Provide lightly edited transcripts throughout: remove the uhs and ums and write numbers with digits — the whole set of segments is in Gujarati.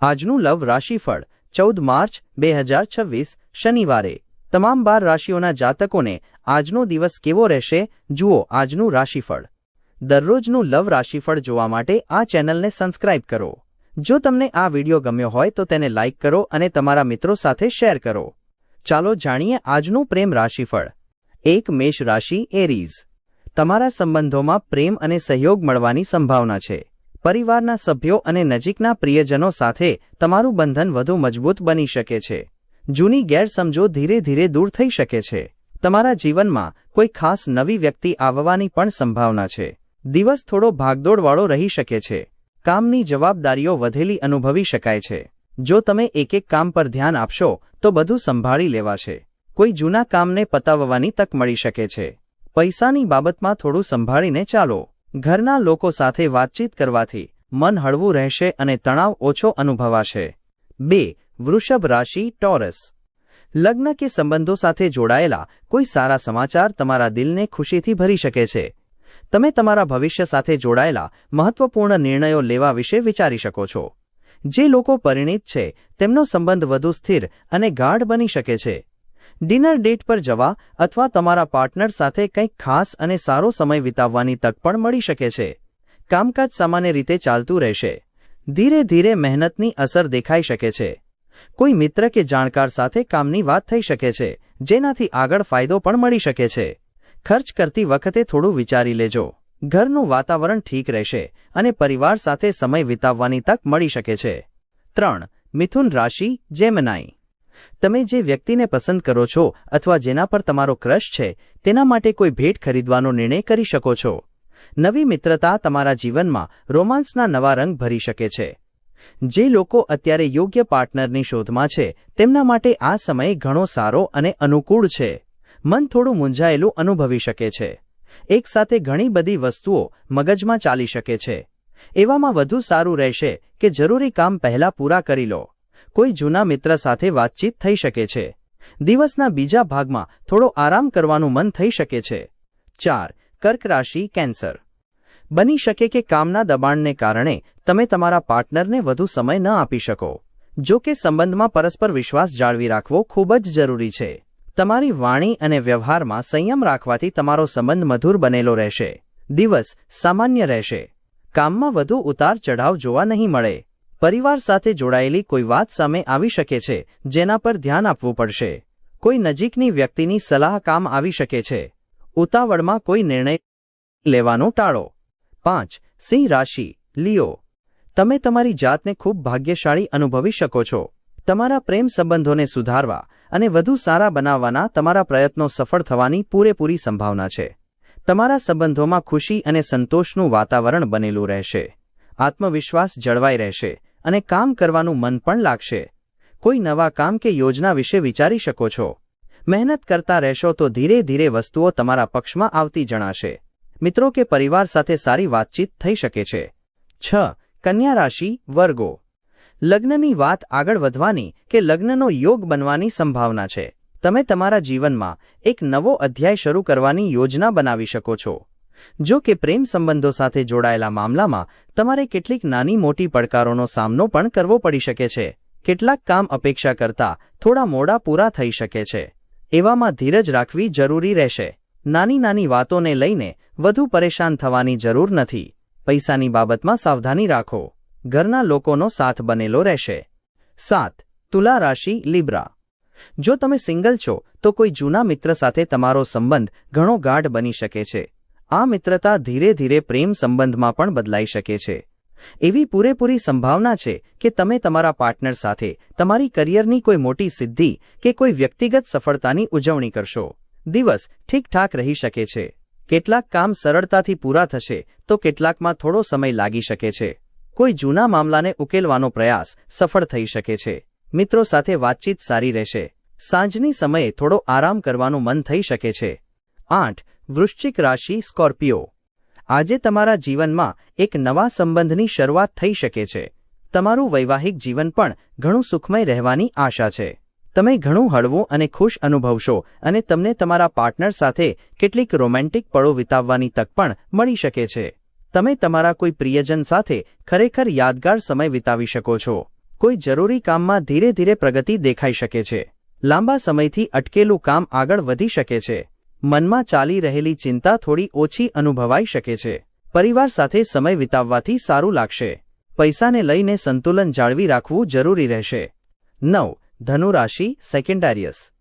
આજનું લવ રાશિફળ 14 માર્ચ 2026 શનિવારે તમામ 12 રાશિઓના જાતકોને આજનો દિવસ કેવો રહેશે જુઓ આજનું રાશિફળ। દરરોજનું લવ રાશિફળ જોવા માટે આ ચેનલને સબસ્ક્રાઇબ કરો। જો તમને આ વિડિયો ગમ્યો હોય તો તેને લાઇક કરો અને તમારા મિત્રો સાથે શેર કરો। ચાલો જાણીએ આજનું પ્રેમ રાશિફળ। 1 મેષ રાશિ એરીઝ, તમારા સંબંધોમાં પ્રેમ અને સહયોગ મળવાની સંભાવના છે। પરિવારના સભ્યો અને નજીકના પ્રિયજનો સાથે તમારું બંધન વધુ મજબૂત બની શકે છે। જૂની ગેરસમજો ધીરે ધીરે દૂર થઈ શકે છે। તમારા જીવનમાં કોઈ ખાસ નવી વ્યક્તિ આવવાની પણ સંભાવના છે। દિવસ થોડો ભાગદોડવાળો રહી શકે છે। કામની જવાબદારીઓ વધેલી અનુભવી શકાય છે। જો તમે એક કામ પર ધ્યાન આપશો તો બધું સંભાળી લેવાશે। કોઈ જૂના કામને પતાવવાની તક મળી શકે છે। પૈસાની બાબતમાં થોડું સંભાળીને ચાલો। ઘરના લોકો સાથે વાતચીત કરવાથી મન હળવું રહેશે અને તણાવ ઓછો અનુભવાશે। 2 વૃષભ રાશિ ટોરસ, લગ્ન કે સંબંધો સાથે જોડાયેલા કોઈ સારા સમાચાર તમારા દિલને ખુશીથી ભરી શકે છે। તમે તમારા ભવિષ્ય સાથે જોડાયેલા મહત્વપૂર્ણ નિર્ણયો લેવા વિશે વિચારી શકો છો। જે લોકો પરિણીત છે તેમનો સંબંધ વધુ સ્થિર અને ગાઢ બની શકે છે। ડિનર ડેટ પર જવા અથવા તમારા પાર્ટનર સાથે કંઈક ખાસ અને સારો સમય વિતાવવાની તક પણ મળી શકે છે। કામકાજ સામાન્ય રીતે ચાલતું રહેશે। ધીરે ધીરે મહેનતની અસર દેખાઈ શકે છે। કોઈ મિત્ર કે જાણકાર સાથે કામની વાત થઈ શકે છે જેનાથી આગળ ફાયદો પણ મળી શકે છે। ખર્ચ કરતી વખતે થોડું વિચારી લેજો। ઘરનું વાતાવરણ ઠીક રહેશે અને પરિવાર સાથે સમય વિતાવવાની તક મળી શકે છે। 3 મિથુન રાશિ જેમિનાઈ, તમે જે વ્યક્તિને પસંદ કરો છો અથવા જેના પર તમારો ક્રશ છે તેના માટે કોઈ ભેટ ખરીદવાનો નિર્ણય કરી શકો છો। નવી મિત્રતા તમારા જીવનમાં રોમાન્સના નવા રંગ ભરી શકે છે। જે લોકો અત્યારે યોગ્ય પાર્ટનરની શોધમાં છે તેમના માટે આ સમય ઘણો સારો અને અનુકૂળ છે। મન થોડું મૂંઝાયેલું અનુભવી શકે છે। એકસાથે ઘણી બધી વસ્તુઓ મગજમાં ચાલી શકે છે। એવામાં વધુ સારું રહેશે કે જરૂરી કામ પહેલા પૂરા કરી લો। કોઈ જૂના મિત્ર સાથે વાતચીત થઈ શકે છે। દિવસના બીજા ભાગમાં થોડો આરામ કરવાનું મન થઈ શકે છે। 4 કર્ક રાશિ કેન્સર, બની શકે કે કામના દબાણને કારણે તમે તમારા પાર્ટનરને વધુ સમય ન આપી શકો। જો કે સંબંધમાં પરસ્પર વિશ્વાસ જાળવી રાખવો ખૂબ જ જરૂરી છે। તમારી વાણી અને વ્યવહારમાં સંયમ રાખવાથી તમારો સંબંધ મધુર બનેલો રહેશે। દિવસ સામાન્ય રહેશે। કામમાં વધુ ઉતાર ચઢાવ જોવા નહીં મળે। પરિવાર સાથે જોડાયેલી કોઈ વાત સામે આવી શકે છે જેના પર ધ્યાન આપવું પડશે। કોઈ નજીકની વ્યક્તિની સલાહ કામ આવી શકે છે। ઉતાવળમાં કોઈ નિર્ણય લેવાનું ટાળો। 5 સિંહ રાશિ લિયો, તમે તમારી જાતને ખૂબ ભાગ્યશાળી અનુભવી શકો છો। તમારા પ્રેમ સંબંધોને સુધારવા અને વધુ સારા બનાવવાના તમારા પ્રયત્નો સફળ થવાની પૂરેપૂરી સંભાવના છે। તમારા સંબંધોમાં ખુશી અને સંતોષનું વાતાવરણ બનેલું રહેશે। આત્મવિશ્વાસ જળવાઈ રહેશે અને કામ કરવાનું મન પણ લાગશે। કોઈ નવા કામ કે યોજના વિશે વિચારી શકો છો। મહેનત કરતા રહેશો તો ધીરે ધીરે વસ્તુઓ તમારા પક્ષમાં આવતી જણાશે। મિત્રો કે પરિવાર સાથે સારી વાતચીત થઈ શકે છે। 6 કન્યા રાશિ વર્ગો, લગ્નની વાત આગળ વધવાની કે લગ્નનો યોગ બનવાની સંભાવના છે। તમે તમારા જીવનમાં એક નવો અધ્યાય શરૂ કરવાની યોજના બનાવી શકો છો। જો કે પ્રેમ સંબંધો સાથે જોડાયેલા મામલામાં તમારે કેટલીક નાની મોટી પડકારોનો સામનો પણ કરવો પડી શકે છે। કેટલાક કામ અપેક્ષા કરતાં થોડા મોડા પૂરા થઈ શકે છે। એવામાં ધીરજ રાખવી જરૂરી રહેશે। નાની નાની વાતોને લઈને વધુ પરેશાન થવાની જરૂર નથી। પૈસાની બાબતમાં સાવધાની રાખો। ઘરના લોકોનો સાથ બનેલો રહેશે। 7 તુલા રાશિ લિબ્રા, જો તમે સિંગલ છો તો કોઈ જૂના મિત્ર સાથે તમારો સંબંધ ઘણો ગાઢ બની શકે છે। આ મિત્રતા ધીરે ધીરે પ્રેમ સંબંધમાં પણ બદલાઈ શકે છે। એવી પૂરેપૂરી સંભાવના છે કે તમે તમારા પાર્ટનર સાથે તમારી કરિયરની કોઈ મોટી સિદ્ધિ કે કોઈ વ્યક્તિગત સફળતાની ઉજવણી કરશો। દિવસ ઠીકઠાક રહી શકે છે। કેટલાક કામ સરળતાથી પૂરા થશે તો કેટલાકમાં થોડો સમય લાગી શકે છે। કોઈ જૂના મામલાને ઉકેલવાનો પ્રયાસ સફળ થઈ શકે છે। મિત્રો સાથે વાતચીત સારી રહેશે। સાંજની સમયે થોડો આરામ કરવાનું મન થઈ શકે છે। 8 વૃશ્ચિક રાશિ સ્કોર્પિયો, આજે તમારા જીવનમાં એક નવા સંબંધની શરૂઆત થઈ શકે છે। તમારું વૈવાહિક જીવન પણ ઘણું સુખમય રહેવાની આશા છે। તમે ઘણું હળવું અને ખુશ અનુભવશો અને તમને તમારા પાર્ટનર સાથે કેટલીક રોમેન્ટિક પળો વિતાવવાની તક પણ મળી શકે છે। તમે તમારા કોઈ પ્રિયજન સાથે ખરેખર યાદગાર સમય વિતાવી શકો છો। કોઈ જરૂરી કામમાં ધીરે ધીરે પ્રગતિ દેખાઈ શકે છે. લાંબા સમયથી અટકેલું કામ આગળ વધી શકે છે. મનમાં ચાલી રહેલી ચિંતા થોડી ઓછી અનુભવાઈ શકે છે. પરિવાર સાથે સમય વિતાવવાથી સારું લાગશે. પૈસાને લઈને સંતુલન જાળવી રાખવું જરૂરી રહેશે. 9. ધનુ રાશિ સેકન્ડારિયસ.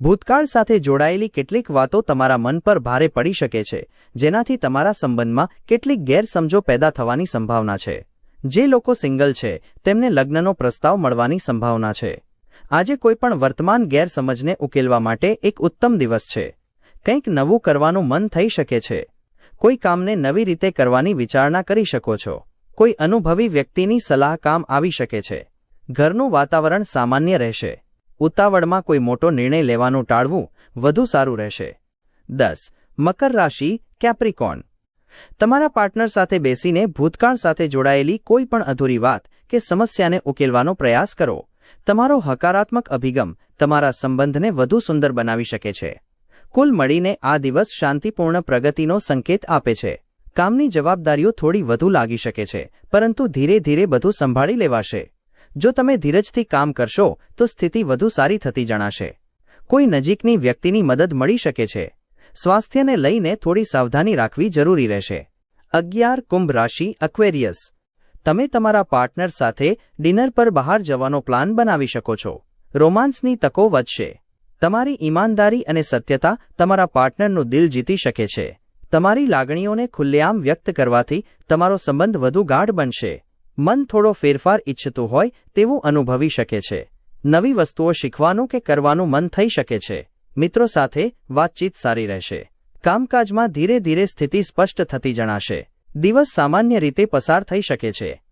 ભૂતકાળ સાથે જોડાયેલી કેટલીક વાતો તમારા મન પર ભારે પડી શકે છે, જેનાથી તમારા સંબંધમાં કેટલીક ગેરસમજો પેદા થવાની સંભાવના છે. જે લોકો સિંગલ છે તેમને લગ્નનો પ્રસ્તાવ મળવાની સંભાવના છે. આજે કોઈપણ વર્તમાન ગેરસમજને ઉકેલવા માટે એક ઉત્તમ દિવસ છે. કંઈક નવું કરવાનું મન થઈ શકે છે. કોઈ કામને નવી રીતે કરવાની વિચારણા કરી શકો છો. કોઈ અનુભવી વ્યક્તિની સલાહ કામ આવી શકે છે. ઘરનું વાતાવરણ સામાન્ય રહેશે. ઉતાવળમાં કોઈ મોટો નિર્ણય લેવાનું ટાળવું વધુ સારું રહેશે. 10. મકર રાશિ કેપ્રિકોર્ન. તમારા પાર્ટનર સાથે બેસીને ભૂતકાળ સાથે જોડાયેલી કોઈ પણ અધૂરી વાત કે સમસ્યાને ઉકેલવાનો પ્રયાસ કરો. તમારો હકારાત્મક અભિગમ તમારા સંબંધને વધુ સુંદર બનાવી શકે છે. કુલ મળીને આ દિવસ શાંતિપૂર્ણ પ્રગતિનો સંકેત આપે છે. કામની જવાબદારીઓ થોડી વધુ લાગી શકે છે, પરંતુ ધીરે ધીરે બધું સંભાળી લેવાશે. જો તમે ધીરજથી કામ કરશો તો સ્થિતિ વધુ સારી થતી જણાશે. કોઈ નજીકની વ્યક્તિની મદદ મળી શકે છે. સ્વાસ્થ્યને લઈને થોડી સાવધાની રાખવી જરૂરી રહેશે. 11. કુંભ રાશિ એક્વેરિયસ. તમે તમારા પાર્ટનર સાથે ડિનર પર બહાર જવાનો પ્લાન બનાવી શકો છો. રોમાન્સની તકો વધશે. તમારી ઈમાનદારી અને સત્યતા તમારા પાર્ટનરનું દિલ જીતી શકે છે. તમારી લાગણીઓને ખુલ્લેઆમ વ્યક્ત કરવાથી તમારો સંબંધ વધુ ગાઢ બનશે. મન થોડો ફેરફાર ઈચ્છતું હોય તેવું અનુભવી શકે છે. નવી વસ્તુઓ શીખવાનું કે કરવાનું મન થઈ શકે છે. મિત્રો સાથે વાતચીત સારી રહેશે. કામકાજમાં ધીરે ધીરે સ્થિતિ સ્પષ્ટ થતી જણાશે. દિવસ સામાન્ય રીતે પસાર થઈ શકે છે.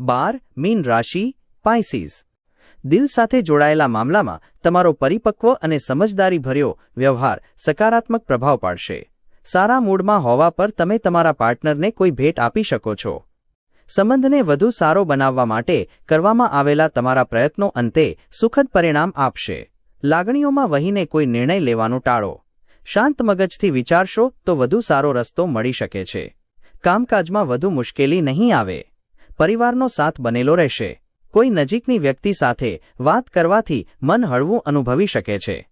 12. મીન રાશિ પાઇસીસ. દિલ સાથે જોડાયેલા મામલામાં તમારો પરિપક્વ અને સમજદારીભર્યો વ્યવહાર સકારાત્મક પ્રભાવ પાડશે. સારા મૂડમાં હોવા પર તમે તમારા પાર્ટનરને કોઈ ભેટ આપી શકો છો. સંબંધને વધુ સારો બનાવવા માટે કરવામાં આવેલા તમારા પ્રયત્નો અંતે સુખદ પરિણામ આપશે. લાગણીઓમાં વહીને કોઈ નિર્ણય લેવાનું ટાળો. શાંત મગજથી વિચારશો તો વધુ સારો રસ્તો મળી શકે છે. કામકાજમાં વધુ મુશ્કેલી નહીં આવે. પરિવારનો સાથ બનેલો રહેશે. કોઈ નજીકની વ્યક્તિ સાથે વાત કરવાથી મન હળવું અનુભવી શકે છે.